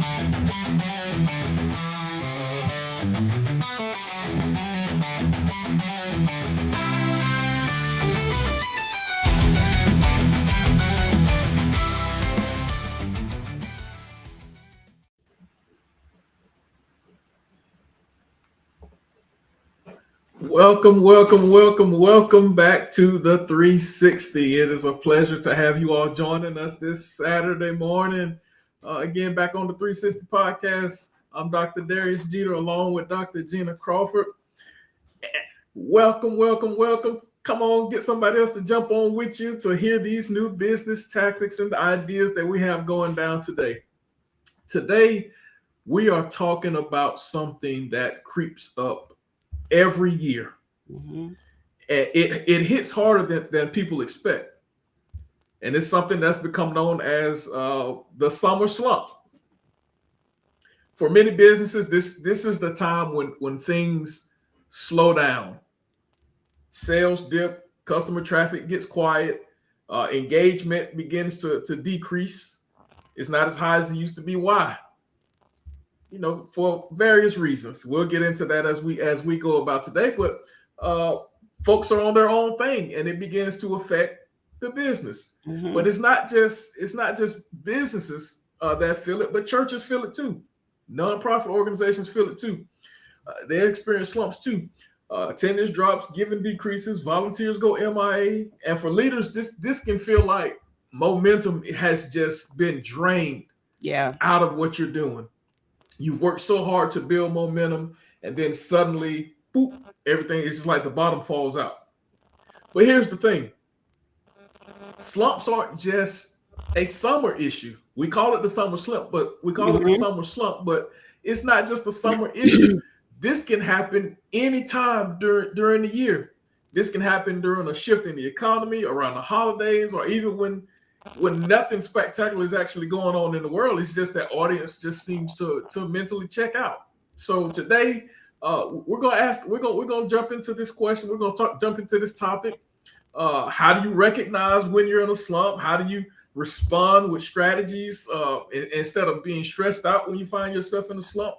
Welcome back to the 360. It is a pleasure to have you all joining us this Saturday morning. Again, back on the 360 podcast. I'm Dr. Darrius Gena along with Dr. Gena Crawford. Welcome. Come on, get somebody else to jump on with you to hear these new business tactics and the ideas that we have going down today. Today, we are talking about something that creeps up every year. Mm-hmm. It hits harder than people expect. And it's something that's become known as the summer slump. For many businesses, this is the time when things slow down. Sales dip, customer traffic gets quiet, engagement begins to decrease. It's not as high as it used to be. Why? For various reasons. We'll get into that as we go about today. But folks are on their own thing, and it begins to affect the business. Mm-hmm. But it's not just businesses that feel it, but churches feel it too. Nonprofit organizations feel it too. They experience slumps too. Attendance drops, giving decreases, volunteers go MIA, and for leaders, this can feel like momentum has just been drained out of what you're doing. You've worked so hard to build momentum, and then suddenly, boop, everything is just like the bottom falls out. But here's the thing. Slumps aren't just a summer issue. We call it the summer slump, but it's not just a summer issue. This can happen anytime during the year. This can happen during a shift in the economy, around the holidays, or even when nothing spectacular is actually going on in the world. It's just that audience just seems to mentally check out. So today, we're gonna jump into this question. We're gonna jump into this topic. How do you recognize when you're in a slump? How do you respond with strategies instead of being stressed out when you find yourself in a slump?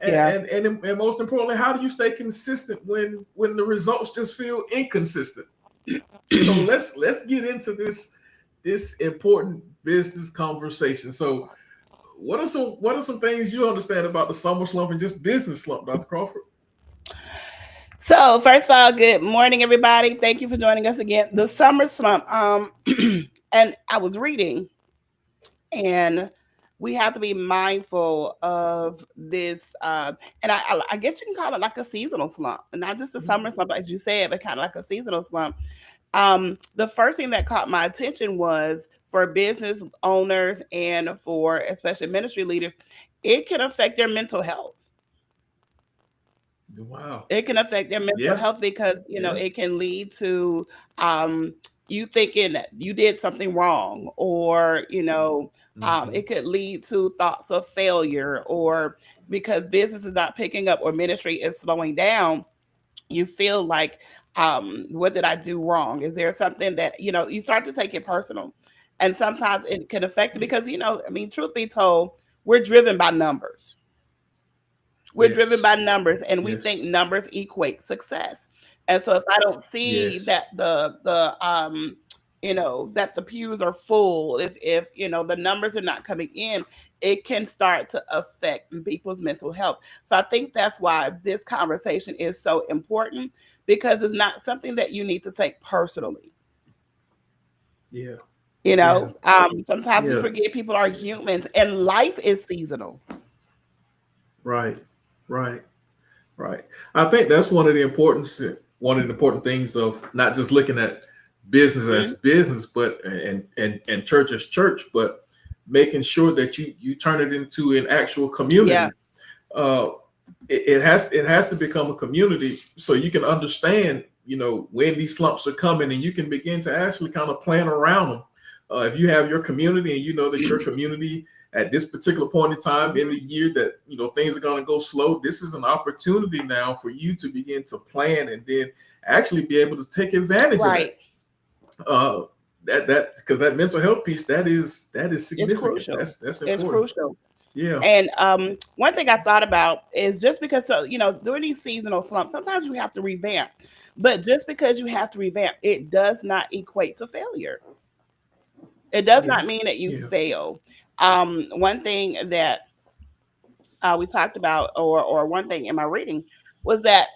And most importantly, how do you stay consistent when the results just feel inconsistent? So let's get into this important business conversation. So what are some things you understand about the summer slump and just business slump, Dr. Crawford? So first of all, good morning, everybody. Thank you for joining us again. The summer slump. And I was reading, and we have to be mindful of this. And I guess you can call it like a seasonal slump, and not just a summer slump, as you said, but kind of like a seasonal slump. The first thing that caught my attention was for business owners and for especially ministry leaders, it can affect their mental health. Wow. It can affect their mental health because, it can lead to you thinking that you did something wrong, or, it could lead to thoughts of failure, or because business is not picking up or ministry is slowing down, you feel like, what did I do wrong? Is there something that, you start to take it personal, and sometimes it can affect it because, truth be told, we're driven by numbers. We're driven by numbers, and we think numbers equate success. And so if I don't see that that the pews are full, if the numbers are not coming in, it can start to affect people's mental health. So I think that's why this conversation is so important, because it's not something that you need to take personally. Sometimes we forget people are humans and life is seasonal. Right. I think that's one of the important things of not just looking at business as business, but and church as church, but making sure that you turn it into an actual community. It has to become a community so you can understand, when these slumps are coming, and you can begin to actually kind of plan around them. If you have your community and you know that your community at this particular point in time in the year that, things are going to go slow, this is an opportunity now for you to begin to plan and then actually be able to take advantage of it. That because that mental health piece, that is significant. It's crucial. That's important. It's crucial. Yeah. And one thing I thought about is just because, so during these seasonal slumps, sometimes you have to revamp. But just because you have to revamp, it does not equate to failure. It does Yeah. not mean that you Yeah. fail. One thing that we talked about, or one thing in my reading, was that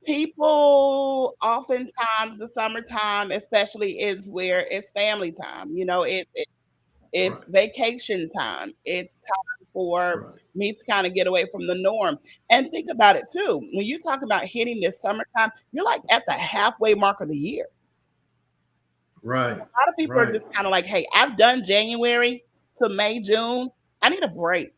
people oftentimes the summertime, especially, is where it's family time. It's Right. vacation time. It's time for Right. me to kind of get away from the norm. And think about it too. When you talk about hitting this summertime, you're like at the halfway mark of the year. Right. A lot of people are Right. just kind of like, hey, I've done January to May, June. I need a break.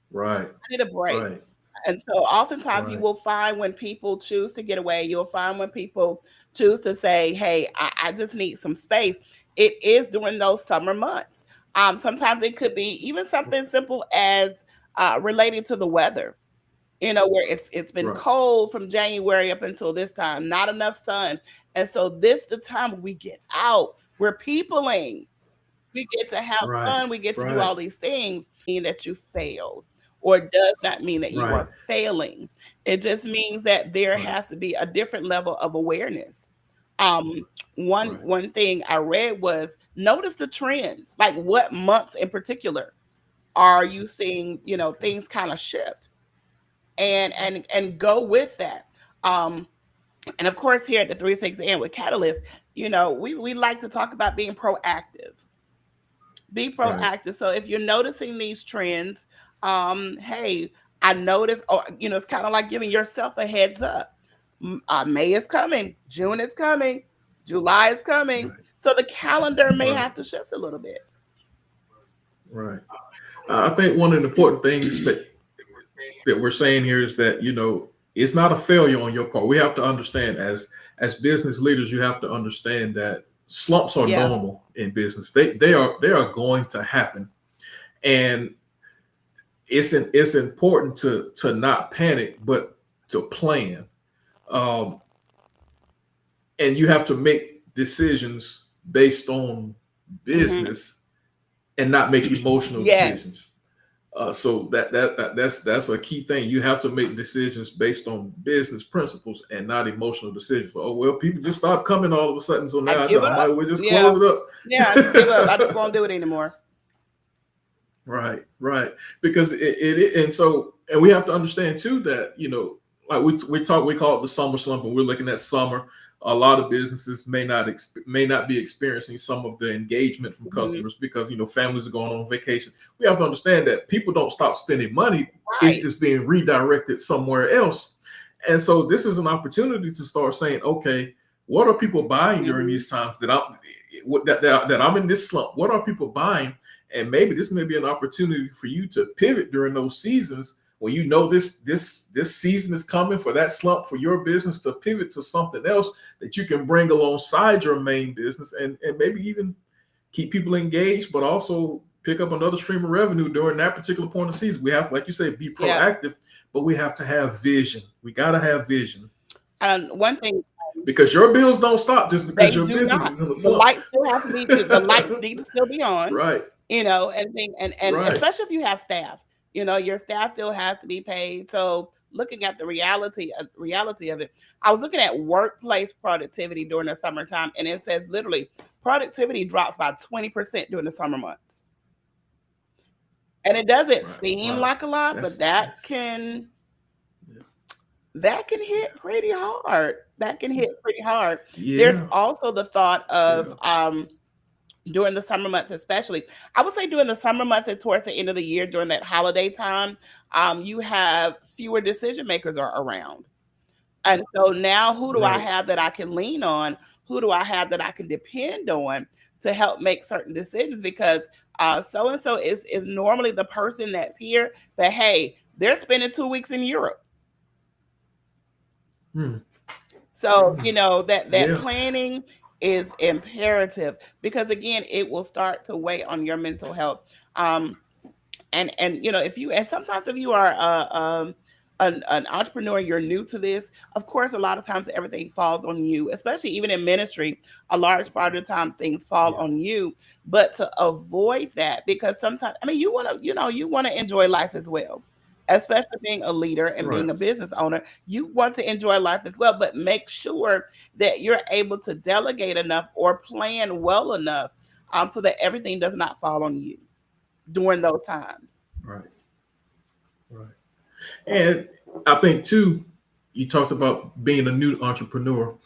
Right. I need a break. Right. And so oftentimes you Right. will find when people choose to get away, you'll find when people choose to say, hey, I just need some space. It is during those summer months. Sometimes it could be even something simple as relating to the weather. Where it's been Right. cold from January up until this time, not enough sun. And so this the time we get out. We're peopling. We get to have Right. fun. We get to do Right. all these things. Mean that you failed, or does not mean that you Right. are failing. It just means that there Right. has to be a different level of awareness. Um, one Right. one thing I read was notice the trends. Like what months in particular are you seeing? Things kind of shift, and go with that. Um, and of course, here at the 360 and with Catalyst, we like to talk about being proactive. Be Right. proactive. So if you're noticing these trends, hey, I noticed, or it's kind of like giving yourself a heads up. May is coming, June is coming, July is coming. Right. So the calendar may Right. have to shift a little bit. Right. I think one of the important things that we're saying here is that it's not a failure on your part. We have to understand, as business leaders, you have to understand that slumps are Yeah. normal in business. They are going to happen, and it's important to not panic, but to plan. Um, and you have to make decisions based on Hmm. business and not make emotional Yes. decisions. So that's a key thing. You have to make decisions based on business principles and not emotional decisions. Oh well, people just stop coming all of a sudden, so I now give I might up. well just Yeah. close Yeah. I just give up. I just it won't up. do it anymore. Right, right. Because and we have to understand too that like we call it the summer slump, and we're looking at summer. A lot of businesses may not be experiencing some of the engagement from Hmm. customers because families are going on vacation. We have to understand that people don't stop spending money; it's Right. just being redirected somewhere else. And so this is an opportunity to start saying, okay, what are people buying during Hmm. these times that I'm in this slump? What are people buying? And maybe this may be an opportunity for you to pivot during those seasons when this season is coming for that slump for your business, to pivot to something else that you can bring alongside your main business, and maybe even keep people engaged, but also pick up another stream of revenue during that particular point of the season. We have, like you say, be Yeah. proactive, but we have to have vision. We got to have vision, And one thing, because your bills don't stop just because they your do business not. is in a The slump. lights still have to be. The lights need to still be on. Right, And right, especially if you have staff, your staff still has to be paid. So looking at the reality of it, I was looking at workplace productivity during the summertime, and it says literally productivity drops by 20% during the summer months. And it doesn't right. seem Wow, like a lot, but that that's can yeah, that can hit pretty hard. That can hit pretty hard. There's yeah, also the thought of yeah. during the summer months, especially. I would say during the summer months and towards the end of the year, during that holiday time, you have fewer decision makers are around. And so now, who do I Right. have that I can lean on? Who do I have that I can depend on to help make certain decisions? Because so and so is normally the person that's here, but hey, they're spending 2 weeks in Europe. Hmm. So, Hmm. that Yeah. planning is imperative, because again, it will start to weigh on your mental health. Um, and if you, and sometimes if you are an entrepreneur, you're new to this, of course, a lot of times everything falls on you, especially even in ministry. A large part of the time, things fall Yeah. on you. But to avoid that, because sometimes, I mean, you want to, you want to enjoy life as well, especially being a leader and Right. being a business owner. You want to enjoy life as well, but make sure that you're able to delegate enough or plan well enough, so that everything does not fall on you during those times. Right. Right. And I think too, you talked about being a new entrepreneur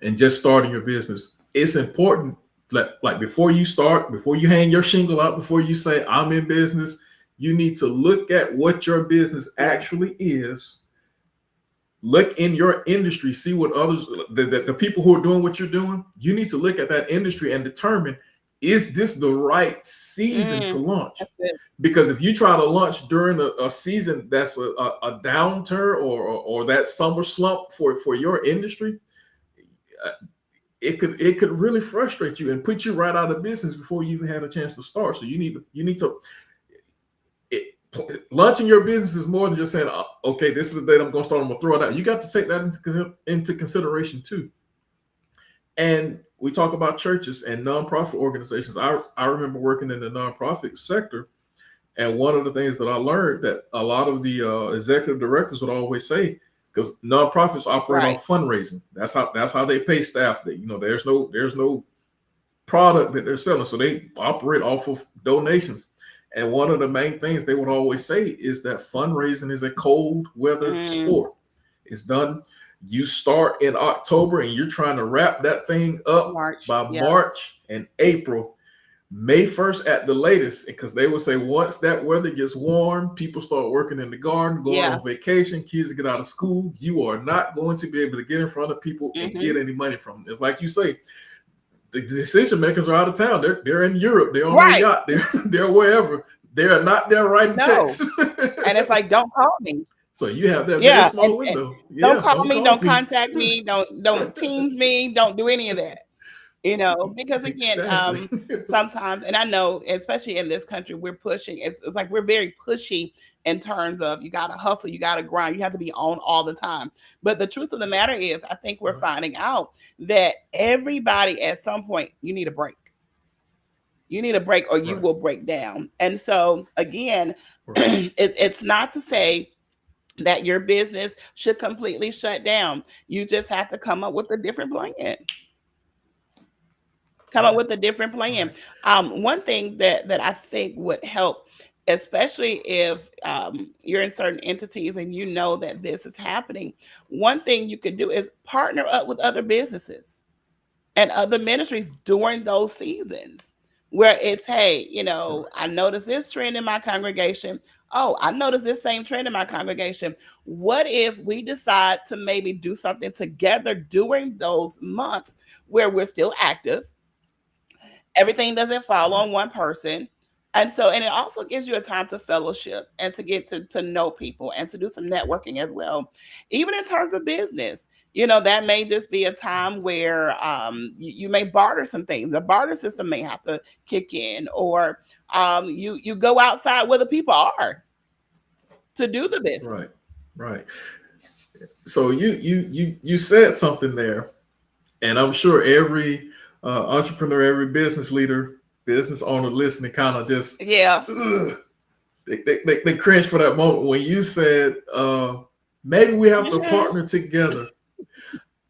and just starting your business. It's important, like before you start, before you hang your shingle out, before you say I'm in business, you need to look at what your business Yeah. actually is. Look in your industry, see what others, the people who are doing what you're doing. You need to look at that industry and determine, is this the right season to Mm, launch? that's good. Because if you try to launch during a season that's a downturn, or that summer slump for your industry, uh, it could really frustrate you and put you right out of business before you even had a chance to start. So you need to it, launching your business is more than just saying, okay, this is the date I'm going to start. I'm going to throw it out. You got to take that into consideration too. And we talk about churches and nonprofit organizations. I remember working in the nonprofit sector. And one of the things that I learned, that a lot of the executive directors would always say, because nonprofits operate Right. off fundraising. That's how they pay staff. That, there's no product that they're selling, so they operate off of donations. And one of the main things they would always say is that fundraising is a cold weather Mm, sport. It's done. You start in October and you're trying to wrap that thing up March. by Yeah. March and April. May 1st at the latest, because they would say once that weather gets warm, people start working in the garden, going Yeah. on vacation, kids get out of school. You are not going to be able to get in front of people and get Hmm. any money from them. It's like you say, the decision makers are out of town. They're in Europe. They're on their Right. yacht. They're wherever. They are not there writing checks. No. And it's like, don't call me. So you have that very Yeah. small And window. don't Yeah, call don't me, call don't me. contact me, don't teams me, don't do any of that. Because again, Exactly. sometimes, and I know, especially in this country, we're pushing, it's like we're very pushy in terms of you got to hustle, you got to grind, you have to be on all the time. But the truth of the matter is, I think we're Right. finding out that everybody at some point, you need a break. You need a break or you Right. will break down. And so, again, Right. it's not to say that your business should completely shut down. You just have to come up with a different plan. Come up Right. with a different plan. Right. One thing that I think would help, especially if you're in certain entities and you know that this is happening, one thing you could do is partner up with other businesses and other ministries during those seasons where it's, hey, Right. I noticed this trend in my congregation. Oh, I noticed this same trend in my congregation. What if we decide to maybe do something together during those months where we're still active? Everything doesn't fall Right. on one person. And it also gives you a time to fellowship and to get to know people and to do some networking as well. Even in terms of business, that may just be a time where you may barter some things. The barter system may have to kick in, or you go outside where the people are to do the business. Right. Right. So you said something there, and I'm sure every entrepreneur, every business leader, business owner listening, kind of just, Yeah. ugh, they cringe for that moment when you said, maybe we have to Mhm. partner together.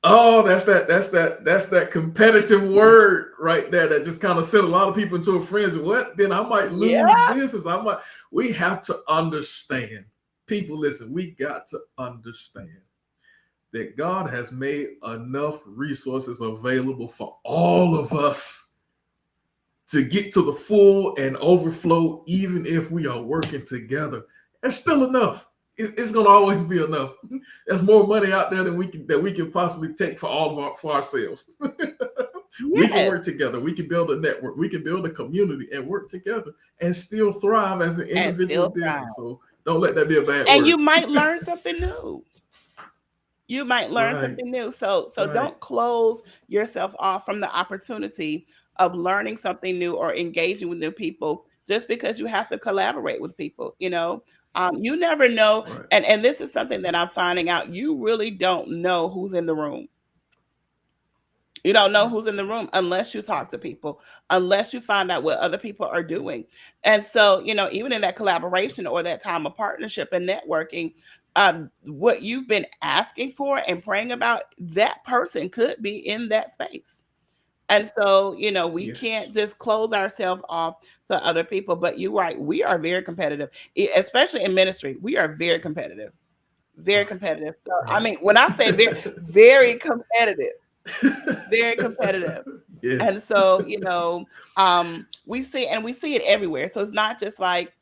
Oh, that's that competitive word right there that just kind of sent a lot of people into a frenzy. What? Then I might lose Yeah. business. I might. We have to understand. People, listen. We got to understand that God has made enough resources available for all of us to get to the full and overflow, even if we are working together. There's still enough. It's gonna always be enough. There's more money out there than we can possibly take for ourselves. We can Yes. work together. We can build a network. We can build a community and work together and still thrive as an And individual still thrive. business. So don't let that be a bad And you word. might learn something new. You might learn Right. something new. So Right. don't close yourself off from the opportunity of learning something new or engaging with new people just because you have to collaborate with people. You never know. Right. And this is something that I'm finding out. You really don't know who's in the room. You don't know who's in the room unless you talk to people, unless you find out what other people are doing. And so, even in that collaboration or that time of partnership and networking, what you've been asking for and praying about, that person could be in that space. And so, we Yes. can't just close ourselves off to other people. But you're right, we are very competitive, especially in ministry. We are very competitive, very Right. competitive. So, I Right. mean, when I say very, very competitive, very competitive. And Yes. so, we see it everywhere. So it's not just like,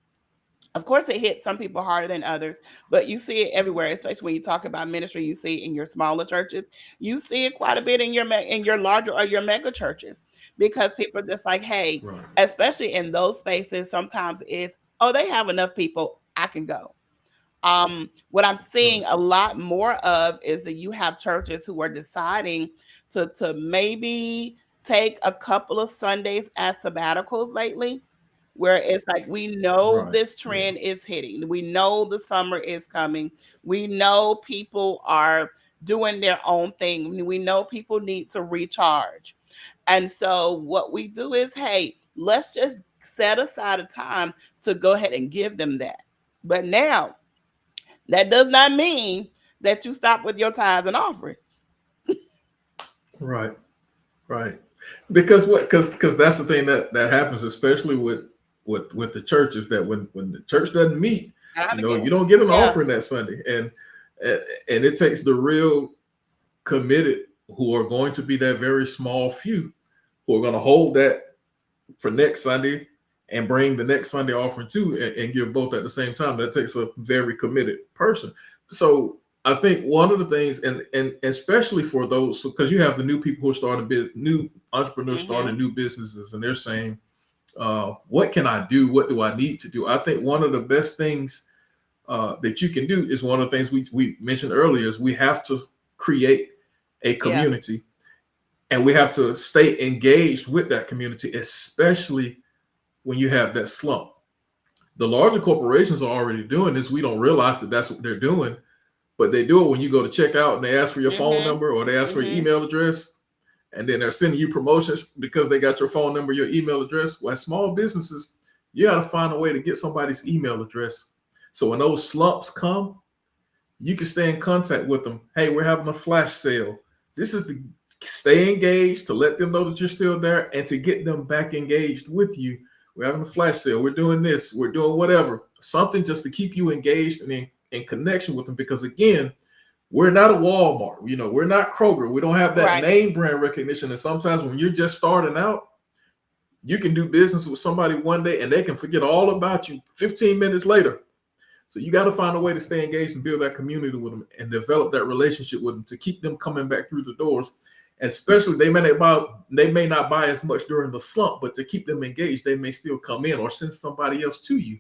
of course, it hits some people harder than others, but you see it everywhere. Especially when you talk about ministry, you see it in your smaller churches. You see it quite a bit in your larger or your mega churches, because people are just like, hey, Right. especially in those spaces, sometimes it's, oh, they have enough people, I can go. What I'm Right. seeing a lot more of is that you have churches who are deciding to maybe take a couple of Sundays as sabbaticals lately, where it's like, we know Right. this Yeah. trend is hitting, we know the summer is coming, we know people are doing their own thing, we know people need to recharge. And so what we do is, hey, let's just set aside a time to go ahead and give them that. But now, that does not mean that you stop with your tithes and offering. Right. Right. Because what? Because that's the thing that happens, especially with the churches, that when the church doesn't meet, I have to get you it. don't get an Yeah. offering that Sunday, and and it takes the real committed, who are going to be that very small few, who are going to hold that for next Sunday and bring the next Sunday offering too, and give both at the same time. That takes a very committed person. So I think one of the things, and especially for those, because you have the new people who are starting new entrepreneurs Mm-hmm. starting new businesses, and they're saying, "What can I do? What do I need to do?" I think one of the best things that you can do is one of the things we mentioned earlier, is we have to create a Yeah. community, and we have to stay engaged with that community, especially when you have that slump. The larger corporations are already doing this. We don't realize that that's what they're doing, but they do it when you go to check out and they ask for your phone Mm-hmm. number or they ask for your Mm-hmm. email address, and then they're sending you promotions because they got your phone number, your email address. Well, as small businesses, you got to find a way to get somebody's email address. So when those slumps come, you can stay in contact with them. Hey, we're having a flash sale. This is to stay engaged, to let them know that you're still there, and to get them back engaged with you. We're having a flash sale. We're doing this. We're doing whatever. Something just to keep you engaged and in connection with them. Because again, we're not a Walmart. We're not Kroger. We don't have that Right. name brand recognition. And sometimes when you're just starting out, you can do business with somebody one day and they can forget all about you 15 minutes later. So you got to find a way to stay engaged and build that community with them and develop that relationship with them to keep them coming back through the doors. Especially they may not buy as much during the slump, but to keep them engaged, they may still come in or send somebody else to you.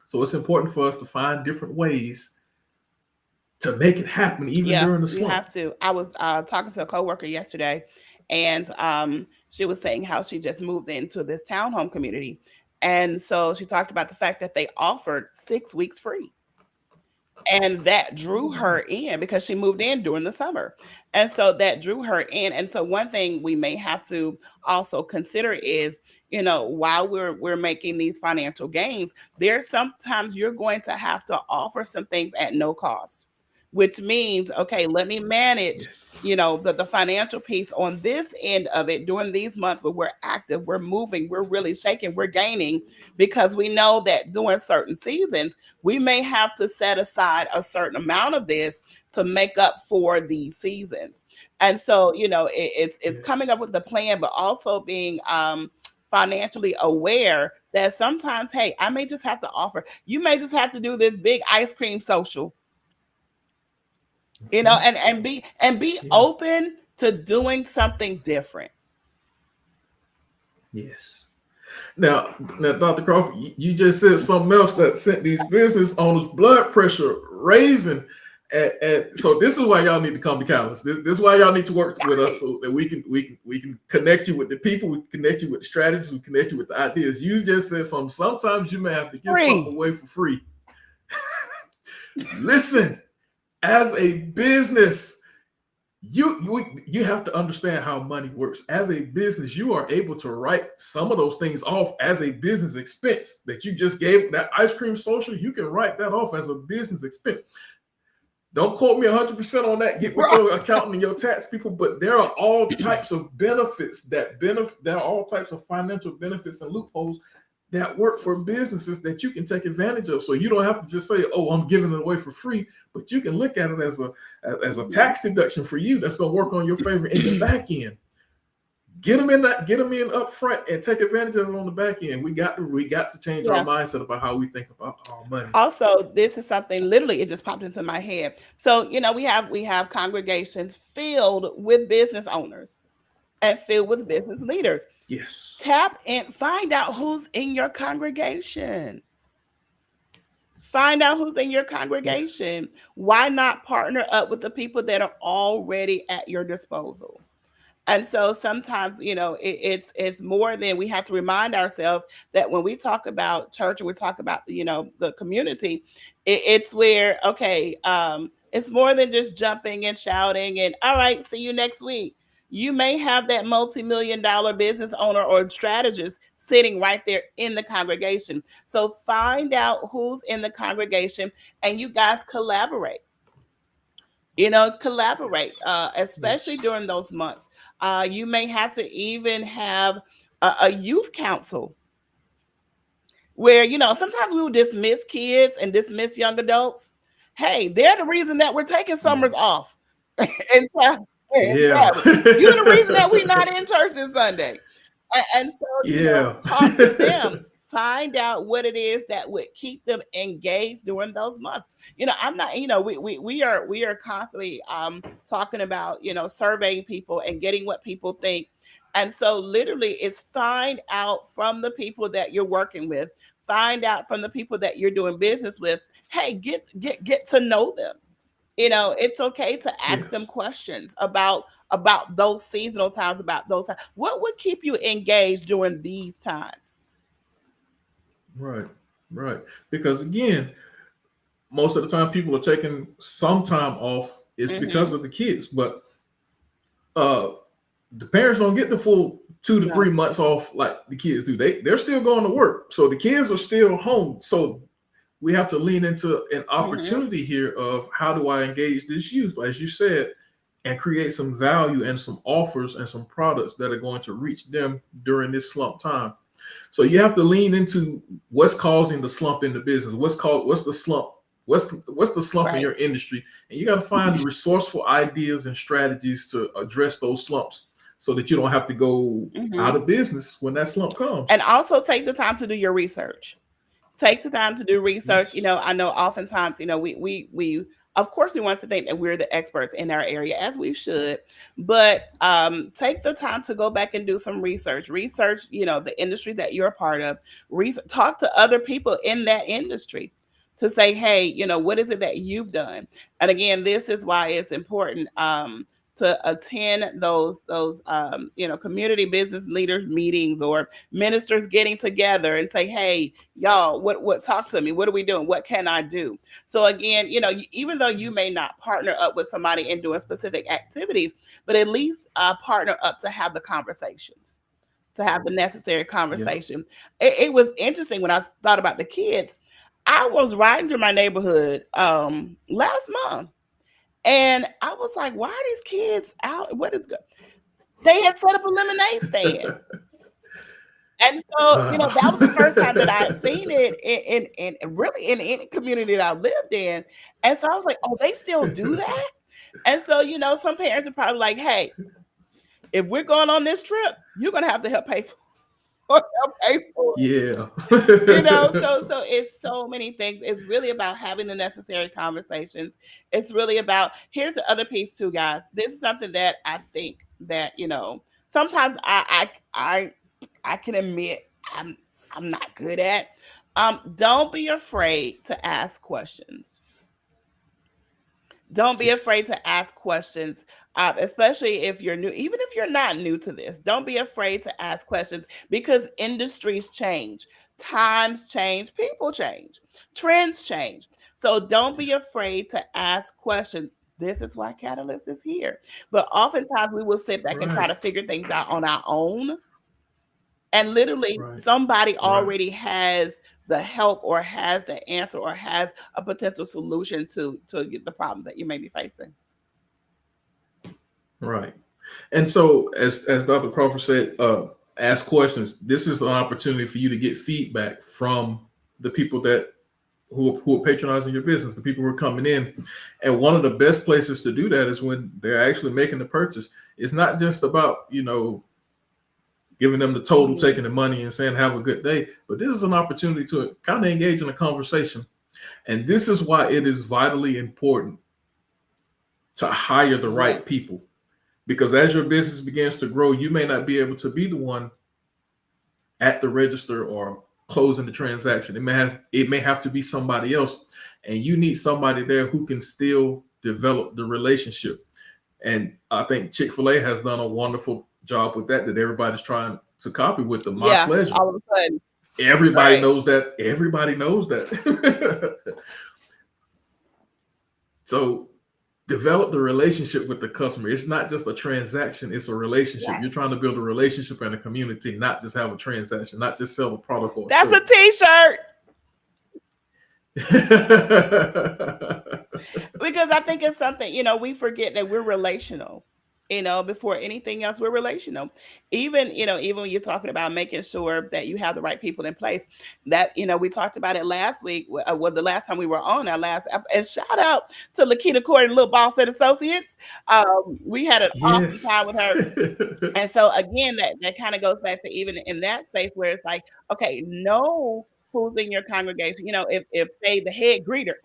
So it's important for us to find different ways to make it happen even Yeah, during the we slump. have to. I was talking to a coworker yesterday, and she was saying how she just moved into this townhome community. And so she talked about the fact that they offered 6 weeks free. And that drew Oh, wow. her in because she moved in during the summer. And so that drew her in. And so one thing we may have to also consider is, while we're making these financial gains, there's sometimes you're going to have to offer some things at no cost, which means, okay, let me manage, Yes. the financial piece on this end of it during these months where we're active, we're moving, we're really shaking, we're gaining, because we know that during certain seasons, we may have to set aside a certain amount of this to make up for these seasons. And so, it's coming Yes. up with the plan, but also being financially aware that sometimes, hey, I may just have to offer. You may just have to do this big ice cream social, Mhm. and be Yeah. open to doing something different. Yes. Now, Dr. Crawford, you just said something else that sent these business owners' blood pressure raising. And so this is why y'all need to come to Catalyst. This is why y'all need to work with us Right. so that we can connect you with the people, we can connect you with the strategies, we connect you with the ideas. You just said something. Sometimes you may have to get something Free. away for free. Listen, as a business, you have to understand how money works. As a business, you are able to write some of those things off as a business expense that you just gave. That ice cream social, you can write that off as a business expense. Don't quote me 100% on that. Get with your accountant and your tax people. But there are all types of benefits there are all types of financial benefits and loopholes that work for businesses that you can take advantage of. So you don't have to just say, "Oh, I'm giving it away for free," but you can look at it as a tax deduction for you that's going to work on your favor in the back end. Get them in up front and take advantage of it on the back end. We got to change our mindset about how we think about our money. Also, this is something literally it just popped into my head. So, we have congregations filled with business owners and filled with business leaders. Yes. Tap and find out who's in your congregation. Find out who's in your congregation. Yes. Why not partner up with the people that are already at your disposal? And so sometimes, it's more than we have to remind ourselves that when we talk about church and we talk about, the community, it's where, okay, it's more than just jumping and shouting and, all right, see you next week. You may have that multi-million-dollar business owner or strategist sitting right there in the congregation. So find out who's in the congregation and you guys collaborate. Collaborate, especially during those months. You may have to even have a youth council where, sometimes we will dismiss kids and dismiss young adults. Hey, they're the reason that we're taking summers off. And you're the reason that we're not in church this Sunday. And so, talk to them. Find out what it is that would keep them engaged during those months. I'm not, we are constantly talking about, surveying people and getting what people think. And so literally it's find out from the people that you're working with, find out from the people that you're doing business with. Hey, get to know them. It's okay to ask them questions about those seasonal times, about those times. What would keep you engaged during these times? Right. Because again, most of the time people are taking some time off is because of the kids, but the parents don't get the full 2 to 3 months off like the kids do. They're still going to work, so the kids are still home. So we have to lean into an opportunity here of how do I engage this youth, as you said, and create some value and some offers and some products that are going to reach them during this slump time. So you have to lean into what's causing the slump in the business. What's the slump? What's the slump in your industry? And you got to find resourceful ideas and strategies to address those slumps so that you don't have to go out of business when that slump comes. And also take the time to do your research. Take the time to do research. Yes. I know oftentimes, we of course we want to think that we're the experts in our area, as we should, but take the time to go back and do some research, the industry that you're a part of, talk to other people in that industry to say, hey, what is it that you've done? And again, this is why it's important to attend those community business leaders meetings or ministers getting together and say, hey, y'all, what talk to me? What are we doing? What can I do? So again, even though you may not partner up with somebody in doing specific activities, but at least partner up to have the conversations, to have the necessary conversation. Yeah. It was interesting when I thought about the kids. I was riding through my neighborhood last month. And I was like, why are these kids out? What is good? They had set up a lemonade stand. And so, that was the first time that I had seen it in really in any community that I lived in. And so I was like, oh, they still do that? And so, some parents are probably like, hey, if we're going on this trip, you're going to have to help pay for Yeah. So it's so many things. It's really about having the necessary conversations. It's really about, here's the other piece too, guys. This is something that I think that, sometimes I can admit I'm not good at. Don't be afraid to ask questions. Don't be afraid to ask questions, especially if you're new. Even if you're not new to this, don't be afraid to ask questions because industries change, times change, people change, trends change. So don't be afraid to ask questions. This is why Catalyst is here. But oftentimes we will sit back and try to figure things out on our own. And literally, somebody already has the help or has the answer or has a potential solution to the problems that you may be facing. Right. And so, as Dr. Crawford said, ask questions. This is an opportunity for you to get feedback from the people who are patronizing your business, the people who are coming in. And one of the best places to do that is when they're actually making the purchase. It's not just about, giving them the total, taking the money and saying, have a good day. But this is an opportunity to kind of engage in a conversation. And this is why it is vitally important to hire the right people. Because as your business begins to grow, you may not be able to be the one at the register or closing the transaction. It may have to be somebody else. And you need somebody there who can still develop the relationship. And I think Chick-fil-A has done a wonderful job with that everybody's trying to copy with them. My pleasure. All of a sudden. Everybody knows that. Everybody knows that. So develop the relationship with the customer. It's not just a transaction, it's a relationship. You're trying to build a relationship and a community, not just have a transaction, not just sell a product or That's a t-shirt. Because I think it's something, we forget that we're relational. Before anything else, we're relational. Even when you're talking about making sure that you have the right people in place, that, we talked about it last week, the last time we were on our last episode. And shout out to Lakita Court and Little Boss and Associates. We had an awesome time with her. And so again, that kind of goes back to even in that space where it's like, okay, know who's in your congregation. If say the head greeter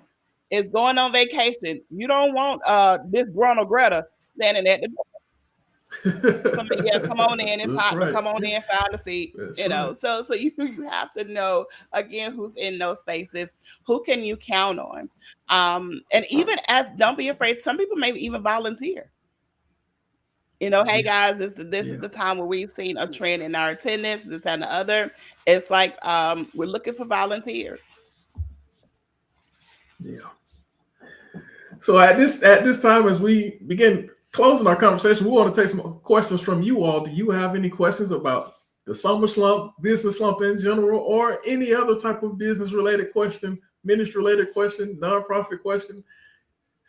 is going on vacation, you don't want this Greta Greta standing at the door. Somebody, come on in. It's hot, but come on in, find a seat. So you have to know again who's in those spaces, who can you count on, and even don't be afraid. Some people may even volunteer. Hey guys, this is the time where we've seen a trend in our attendance, this and the other. It's like we're looking for volunteers. Yeah. So at this time, as we begin closing our conversation, we want to take some questions from you all. Do you have any questions about the summer slump, business slump in general, or any other type of business-related question, ministry-related question, nonprofit question?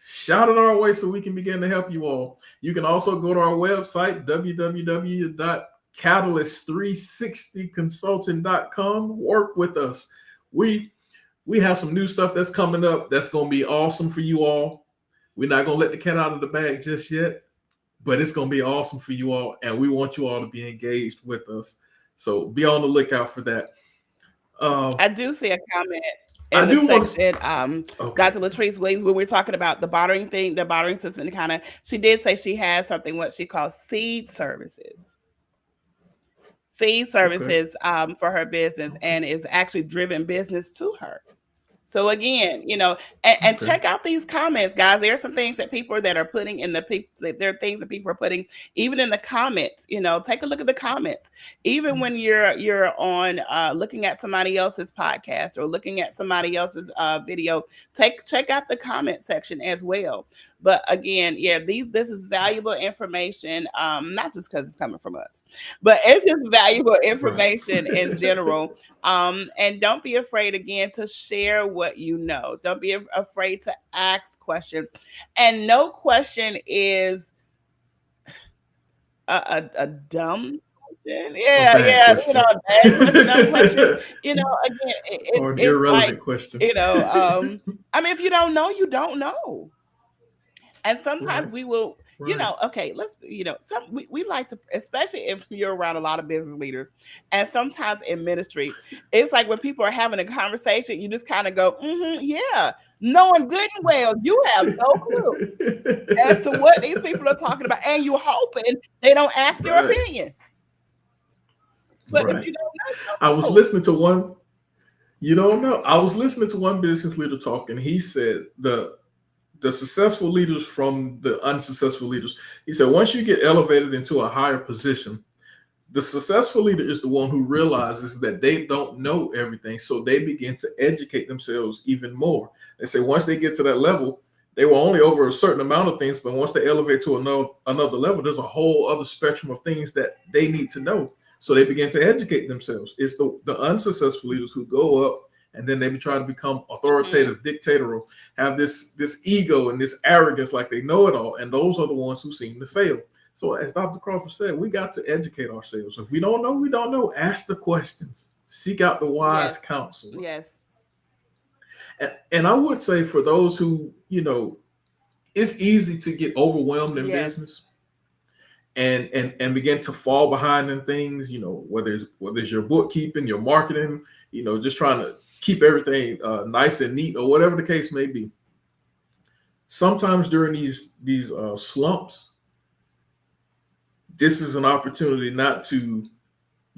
Shout it our way so we can begin to help you all. You can also go to our website, www.catalyst360consulting.com. Work with us. We have some new stuff that's coming up that's going to be awesome for you all. We're not going to let the cat out of the bag just yet, but it's going to be awesome for you all, and we want you all to be engaged with us. So be on the lookout for that. I do see a comment in the section. Dr. Latrice Williams, when we're talking about the bartering thing, the bartering system, she did say she has something what she calls seed services. For her business, and is actually driven business to her. So again, and check out these comments, guys. There are some things that people that are putting in there are things that people are putting even in the comments. Take a look at the comments. Even when you're on looking at somebody else's podcast or looking at somebody else's video, check out the comment section as well. But again, this is valuable information, not just because it's coming from us, but it's just valuable information in general. And don't be afraid, again, to share what you know. Don't be afraid to ask questions. And no question is a dumb question. A bad question. Again, or an irrelevant question. If you don't know, you don't know. And sometimes we will, we like to, especially if you're around a lot of business leaders, and sometimes in ministry, it's like when people are having a conversation, you just kind of go, knowing good and well, you have no clue as to what these people are talking about, and you're hoping they don't ask your opinion. But if you don't know, I was listening to one, I was listening to one business leader talk, and he said the successful leaders from the unsuccessful leaders. He said, once you get elevated into a higher position, The successful leader is the one who realizes that they don't know everything, so they begin to educate themselves even more. They say once they get to that level, they were only over a certain amount of things, but once they elevate to another level, there's a whole other spectrum of things that they need to know. So they begin to educate themselves. It's the unsuccessful leaders who go up and then they try to become authoritative, dictatorial, have this ego and this arrogance like they know it all, and those are the ones who seem to fail. So as Dr. Crawford said, we got to educate ourselves. If we don't know, we don't know. Ask the questions. Seek out the wise counsel. Yes. And I would say for those who, it's easy to get overwhelmed in business and begin to fall behind in things, whether it's your bookkeeping, your marketing, just trying to keep everything nice and neat or whatever the case may be. Sometimes during these slumps, this is an opportunity not to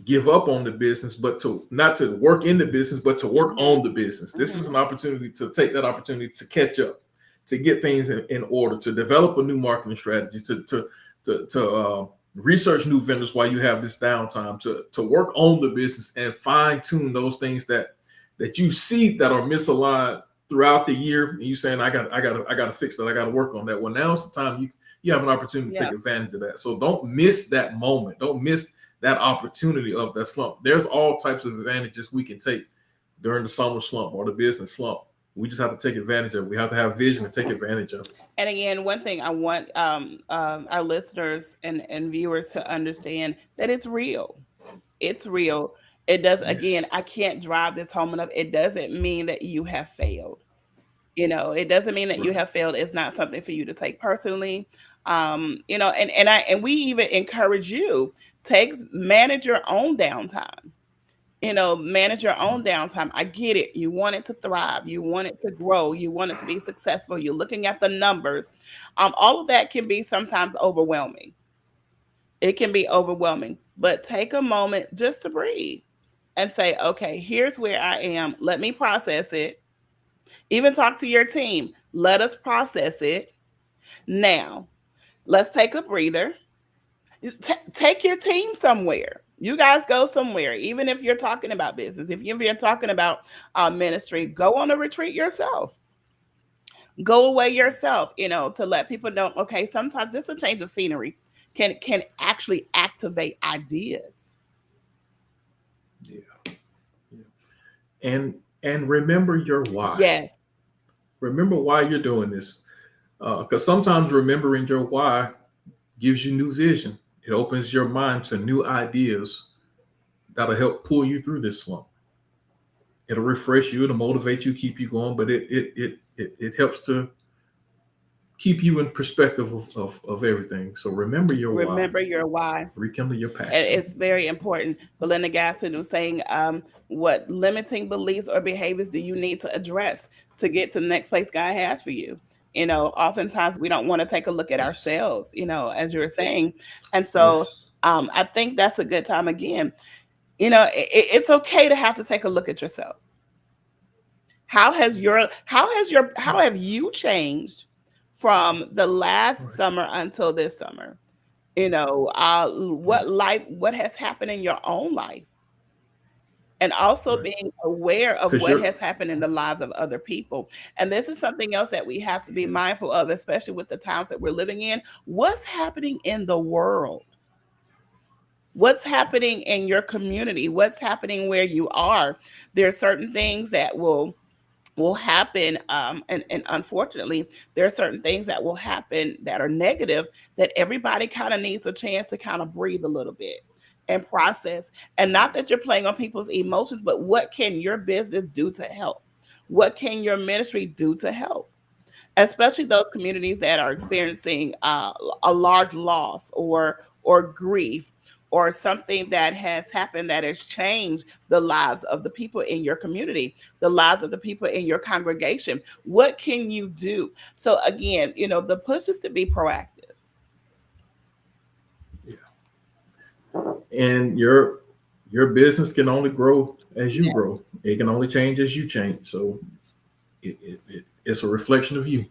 give up on the business, but not to work in the business, but to work on the business. This is an opportunity to take that opportunity to catch up, to get things in order, to develop a new marketing strategy, to research new vendors while you have this downtime, to work on the business and fine tune those things that you see that are misaligned throughout the year. And you saying, I got to fix that. I got to work on that. Well, now's the time you have an opportunity to take advantage of that. So don't miss that moment. Don't miss that opportunity of that slump. There's all types of advantages we can take during the summer slump or the business slump. We just have to take advantage of it. We have to have vision to take advantage of it. And again, one thing I want our listeners and viewers to understand that it's real. It's real. It does. Again, I can't drive this home enough. It doesn't mean that you have failed. It doesn't mean that you have failed. It's not something for you to take personally. And we even encourage you, manage your own downtime. Manage your own downtime. I get it. You want it to thrive. You want it to grow. You want it to be successful. You're looking at the numbers. All of that can be sometimes overwhelming. It can be overwhelming, but take a moment just to breathe and say, okay, here's where I am. Let me process it. Even talk to your team. Let us process it. Now, let's take a breather. Take your team somewhere. You guys go somewhere. Even if you're talking about business, if you're talking about ministry, go on a retreat yourself. Go away yourself, to let people know, okay, sometimes just a change of scenery can actually activate ideas. And remember your why. Yes. Remember why you're doing this. Because sometimes remembering your why gives you new vision. It opens your mind to new ideas that'll help pull you through this slump. It'll refresh you, it'll motivate you, keep you going, but it helps to keep you in perspective of everything. So remember your why. Remember your why. Rekindle your passion. It's very important. Belinda Gasson was saying, what limiting beliefs or behaviors do you need to address to get to the next place God has for you? Oftentimes we don't want to take a look at ourselves, as you were saying. And so I think that's a good time again. It's okay to have to take a look at yourself. How have you changed from the last summer until this summer? What has happened in your own life? And also being aware of what has happened in the lives of other people. And this is something else that we have to be mindful of, especially with the times that we're living in. What's happening in the world? What's happening in your community? What's happening where you are? There are certain things that will happen, and unfortunately there are certain things that will happen that are negative, that everybody kind of needs a chance to kind of breathe a little bit and process. And not that you're playing on people's emotions, but what can your business do to help? What can your ministry do to help? Especially those communities that are experiencing a large loss or grief, or something that has happened that has changed the lives of the people in your community, the lives of the people in your congregation. What can you do? So again, the push is to be proactive. And your business can only grow as you grow. It can only change as you change. So it's a reflection of you.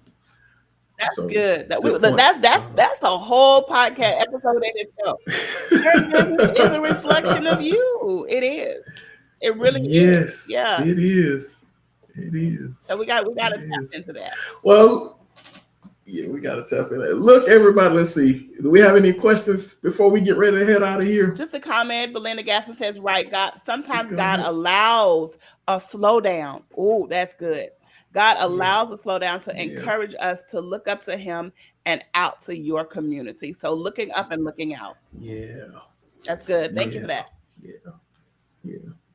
That's So good. good point. That's a whole podcast episode in itself. Your business is a reflection of you. It is. It really is. Yes, Yeah. it is. It is. So we got to tap into that. Well, yeah, we got to tap into that. Look, everybody, let's see. Do we have any questions before we get ready to head out of here? Just a comment. Belinda Gasson says, right, sometimes God allows a slowdown. Oh, that's good. God allows a slowdown to encourage us to look up to him and out to your community. So looking up and looking out. Yeah. That's good. Thank you for that. Yeah.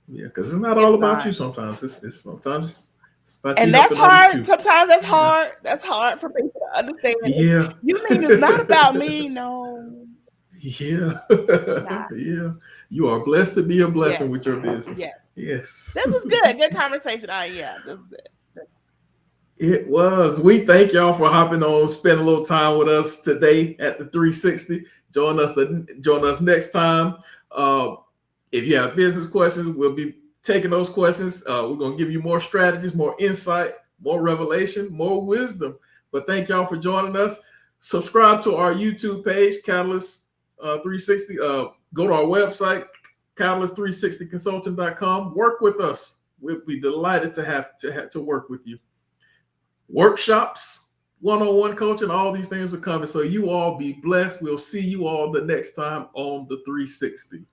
Because it's not all about you sometimes. It's sometimes it's about and you that's hard. Too. Sometimes that's hard. That's hard for people to understand. Yeah. You mean it's not about me? No. Yeah. Yeah. You are blessed to be a blessing with your business. Yes. This was good. Good conversation. Yeah, this is good. It was. We thank y'all for hopping on, spending a little time with us today at the 360. Join us next time. If you have business questions, we'll be taking those questions. We're going to give you more strategies, more insight, more revelation, more wisdom. But thank y'all for joining us. Subscribe to our YouTube page, Catalyst 360. Go to our website, catalyst360consulting.com. Work with us. We'll be delighted to have to work with you. Workshops, one-on-one coaching, all these things are coming. So you all be blessed. We'll see you all the next time on the 360.